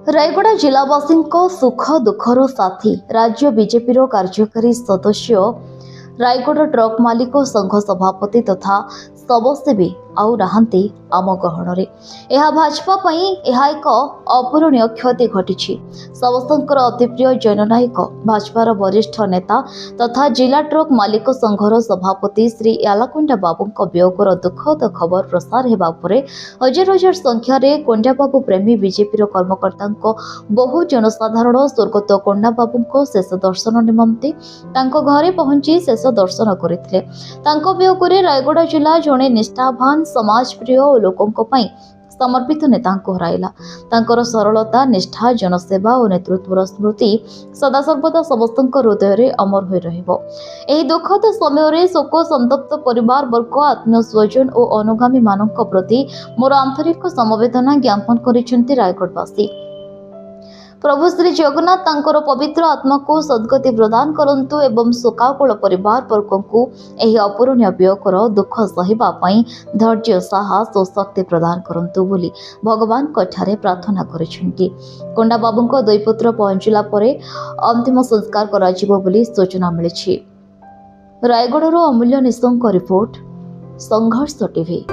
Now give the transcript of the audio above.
रायगड़ा जिलावासी सुख दुखर साथी राज्य बीजेपी कार्यकारी सदस्य रायगड़ ट्रक मालिक संघ सभापति तथा सबसेवी आउ नाहांती आम गहन यह भाजपा यह एक अपूरणीय क्षति घटी समस्तंकर अतिप्रिय जननायक भाजपार वरिष्ठ नेता तथा जिला ट्रक मालिक संघर सभापति श्री यालाकुंडा बाबू वियोगर दुखद खबर प्रसार होगा पर हजार हजार संख्यार कोंडा बाबू प्रेमी बीजेपी कर्मकर्ता बहु जनसाधारण स्वर्गत कोंडा बाबू शेष दर्शन निमंते घरे पहुंची शेष दर्शन करते वियोगे रायगड़ा जिला जड़े निष्ठावान समाजप्रिय और लोकों समर्पित नेता हराइला। सरलता निष्ठा जनसेवा और नेतृत्वर स्मृति सदासर्वदा समस्त हृदय अमर हो रहिबो। एही दुखद समय शोक संतप्त परिवार वर्ग आत्मीय स्वजन और अनुगामी मानक प्रति मोर आंतरिक समवेदना ज्ञापन करिसेंती रायगड़वासी। प्रभु श्री जगन्नाथ तांकर पवित्र आत्मा को सद्गति प्रदान करंतु एवं शोकाकुल परिवार वर्ग को एही अपूरणीय वियोगर दुख सहिबा पई धैर्य साहस और शक्ति प्रदान करंतु बोली भगवान ठारे प्रार्थना करिसेंती। कोंडा बाबूंको दुई पुत्र पहुंचला परे अंतिम संस्कार कराजिबो बोली सूचना मिलिछि। रायगड़र अमूल्य निशंक रिपोर्ट संघर्ष टीवी।